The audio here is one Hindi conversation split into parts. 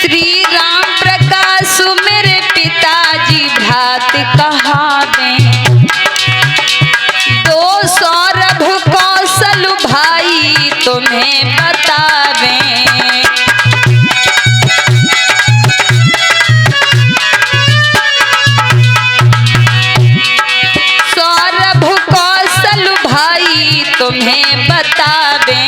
श्री राम प्रकाश मेरे पिताजी भ्रात कहावे, दो सौरभ कौशल भाई तुम्हें बतावे। सौरभ कौशल भाई तुम्हें बतावे।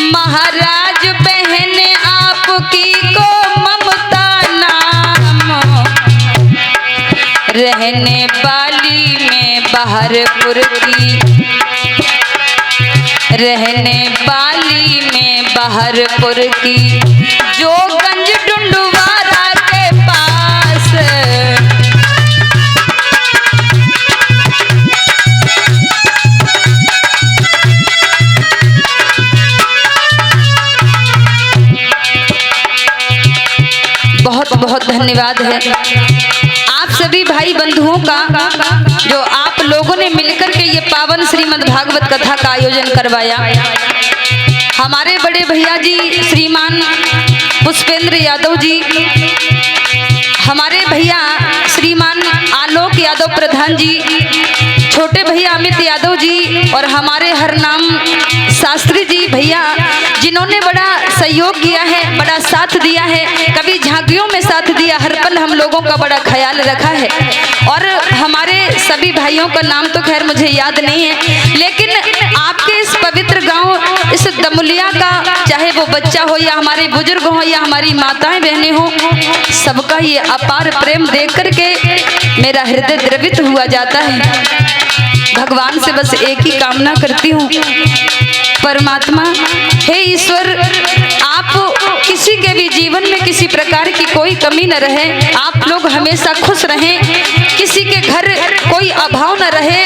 महाराज बहन आपकी को ममता नाम, रहने वाली में बहरपुर की, रहने वाली में बहरपुर की, जोगंज डुंडवारा के पास। बहुत बहुत धन्यवाद है आप सभी भाई बंधुओं का, जो आप लोगों ने मिलकर के ये पावन श्रीमद् भागवत कथा का आयोजन करवाया। हमारे बड़े भैया जी श्रीमान पुष्पेंद्र यादव जी, हमारे भैया श्रीमान आलोक यादव प्रधान जी, छोटे भैया अमित यादव जी और हमारे हरनाम शास्त्री जी भैया, जिन्होंने बड़ा सहयोग किया है, बड़ा साथ दिया है, कभी झांकियों में साथ दिया, हर पल हम लोगों का बड़ा ख्याल रखा है। और हमारे सभी भाइयों का नाम तो खैर मुझे याद नहीं है, लेकिन आपके इस पवित्र गांव, इस दमुलिया का, चाहे वो बच्चा हो या हमारे बुजुर्ग हो या हमारी माताएं बहनें हो, सबका ये अपार प्रेम देख करके मेरा हृदय द्रवित हुआ जाता है। भगवान से बस एक ही कामना करती हूँ, परमात्मा हे ईश्वर, आप किसी के भी जीवन में किसी प्रकार की कोई कमी न रहे, आप लोग हमेशा खुश रहें, किसी के घर कोई अभाव न रहे,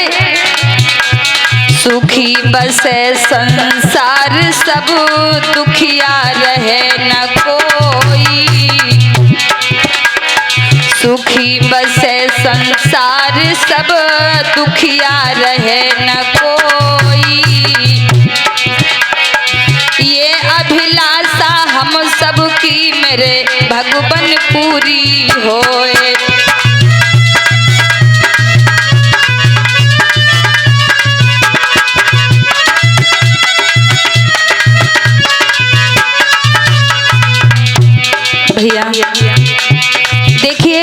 सुखी बसे संसार सब दुखिया रहे न कोई, सुखी बसे संसार सब दुखिया रहे न कोई, ये अभिलाषा हम सब की मेरे भगवन पूरी होए। भैया देखिए,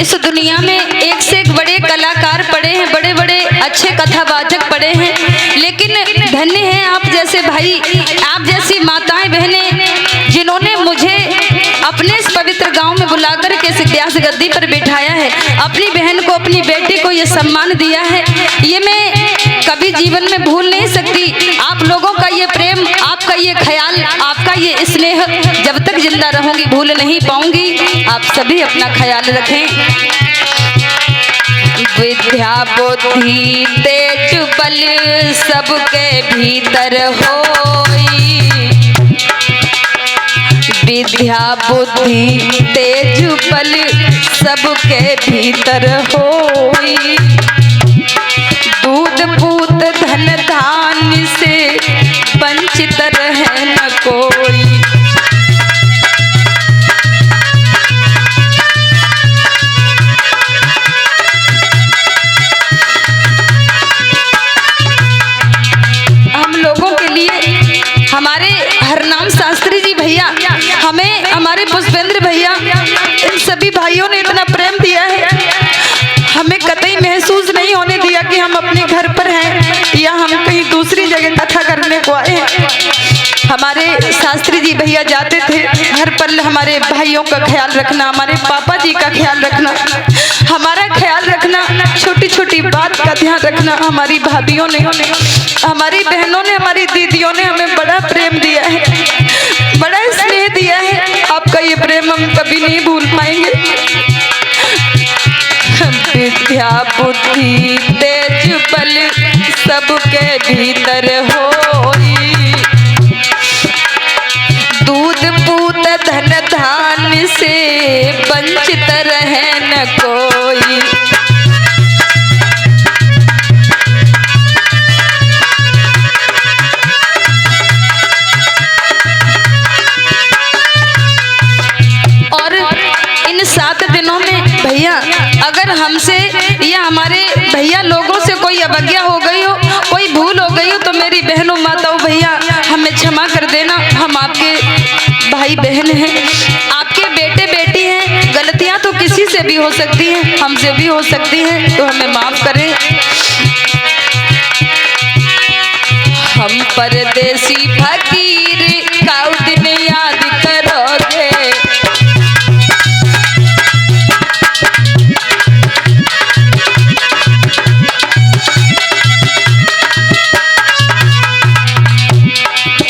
इस दुनिया में एक से एक बड़े कलाकार पड़े हैं, बड़े बड़े अच्छे कथावाचक पड़े हैं, लेकिन धन्य हैं आप जैसे भाई, आप जैसी माताएं बहनें, जिन्होंने मुझे अपने इस पवित्र गांव में बुलाकर के इस इतिहास गद्दी पर बिठाया है, अपनी बहन को, अपनी बेटी को ये सम्मान दिया है, ये मैं कभी जीवन में भूल नहीं सकती। आप लोगों का ये प्रेम, आपका ये ख्याल, आपका ये स्नेह जब तक जिंदा रहूंगी भूल नहीं पाऊंगी। आप सभी अपना ख्याल रखें। विद्या बुद्धि तेज बल सबके भीतर होई, विद्या बुद्धि तेज बल सबके भीतर होई, दूध पूत धन धान्य से वंचित रहे न कोई, हमारे हरनाम शास्त्री जी भैया, हमें हमारे पुष्पेंद्र भैया, इन सभी भाइयों ने इतना प्रेम दिया है, हमें कतई महसूस नहीं होने दिया कि हम अपने घर पर हैं या हम कहीं दूसरी जगह कथा करने को आए हैं। हमारे शास्त्री जी भैया जाते थे, हर पल हमारे भाइयों का ख्याल रखना, हमारे पापा जी का ख्याल रखना, हमारा ख्याल रखना, छोटी छोटी बात का ध्यान रखना। हमारी भाभियों ने, हमारी बहनों ने, हमारी दीदियों ने हमें बड़ा प्रेम दिया है, बड़ा स्नेह दिया है। आपका ये प्रेम हम कभी नहीं भूल पाएंगे। विद्या बुद्धि तेज बल सबके भीतर होई, दूध पूत धन धान्य से वंचित रहे न कोई। हमसे या हमारे भैया लोगों से कोई अवज्ञा हो गई हो, कोई भूल हो गई हो तो मेरी बहनों माताओं भैया हमें क्षमा कर देना। हम आपके भाई बहन हैं, आपके बेटे बेटी हैं। गलतियां तो किसी से भी हो सकती हैं, हमसे भी हो सकती हैं, तो हमें माफ करें। हम परदेसी फकीर काऊ दिन याद करोगे।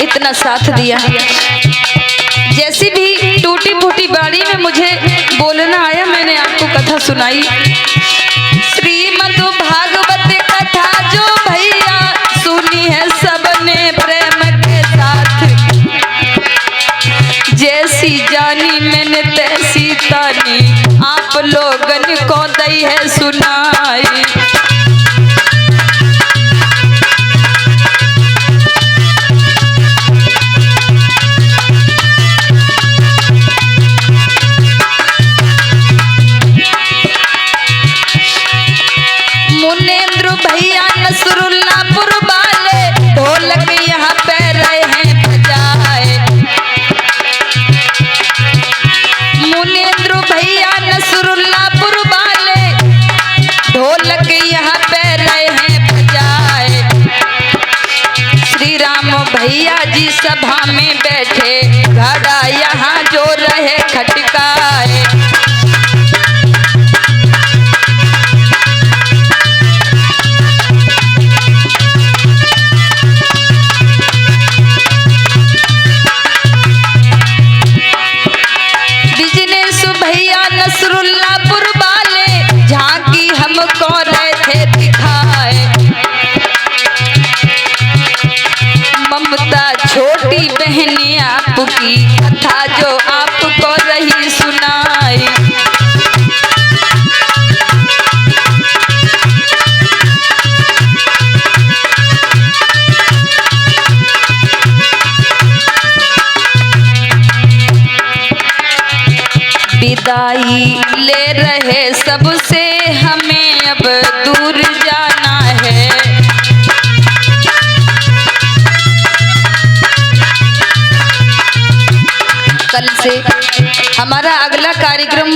इतना साथ दिया, जैसी भी टूटी फूटी बाड़ी में मुझे बोलना आया मैंने आपको कथा सुनाई। श्रीमद् भागवत कथा जो भैया सुनी है सबने प्रेम के साथ, जैसी जानी मैंने तैसी तानी आप लोगन को दई है सुनाई। मुनेंद्र भैया नसरुल्लापुर वाले ढोलक यहाँ पे रहे हैं बजाए। मुनेंद्र भैया नसरुल्लापुर वाले ढोलक यहाँ पे रहे हैं बजाए। श्री राम भैया जी सभा में बैठे घड़ा यहाँ जो रहे खटकाए। नसरुल्लापुर वाले झांकी हमको रहे थे दिखाए। ममता छोटी बहनी आपकी कथा जो आपको रही सुनाई। विदाई ले रहे सबसे हमें अब दूर जाना है। कल से हमारा अगला कार्यक्रम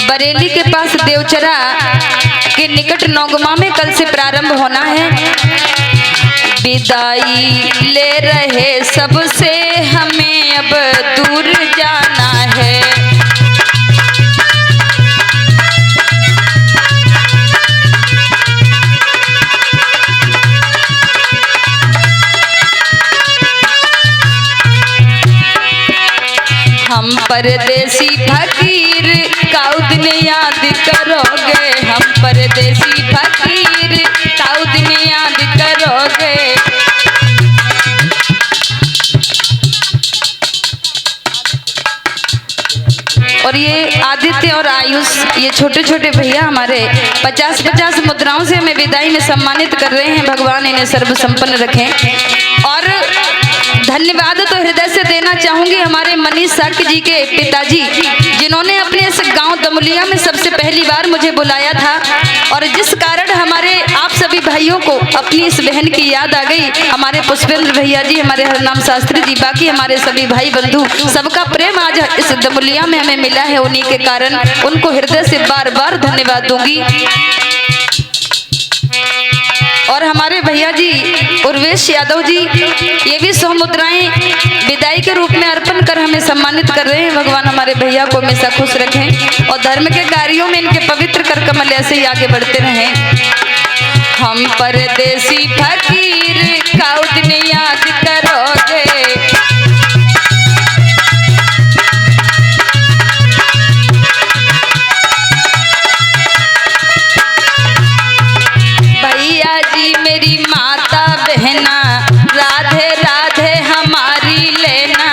बरेली के पास देवचरा के निकट नौगमा में कल से प्रारंभ होना है। विदाई ले रहे सबसे हमें अब दूर जाना है। हम परदेसी फकीर काऊ दिन याद करोगे। हम परदेसी फकीर काऊ दिन याद करोगे। और ये आदित्य और आयुष ये छोटे छोटे भैया हमारे 50-50 मुद्राओं से हमें विदाई में सम्मानित कर रहे हैं। भगवान इन्हें सर्व संपन्न रखें। और धन्यवाद तो हृदय से देना चाहूंगी हमारे मनीष साक्य जी के पिताजी, जिन्होंने अपने इस गांव दमुलिया में सबसे पहली बार मुझे बुलाया था। और जिस कारण हमारे आप सभी भाइयों को अपनी इस बहन की याद आ गई। हमारे पुष्पेंद्र भैया जी, हमारे हरनाम शास्त्री जी, बाकी हमारे सभी भाई बंधु, सबका प्रेम आज इस दमुलिया में हमें मिला है। उन्हीं के कारण उनको हृदय से बार बार धन्यवाद दूंगी। और हमारे भैया जी उर्वेश यादव जी ये भी 100 मुद्राएं विदाई के रूप में अर्पण कर हमें सम्मानित कर रहे हैं। भगवान हमारे भैया को हमेशा खुश रखें और धर्म के कार्यों में इनके पवित्र कर कमल ऐसे ही आगे बढ़ते रहें। हम परदेसी फकीर काऊ दिन याद करोगे। भैया जी मेरी माता बहना राधे राधे हमारी लेना।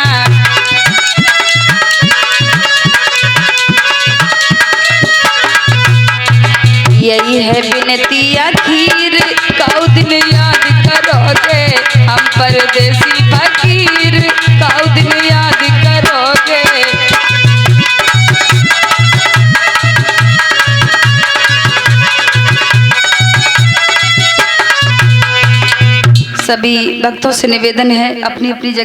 यही है विनती आखिर काऊ दिन याद करोगे। हम परदेसी फकीर काऊ दिन याद करोगे। सभी भक्तों से निवेदन है अपनी अपनी जगह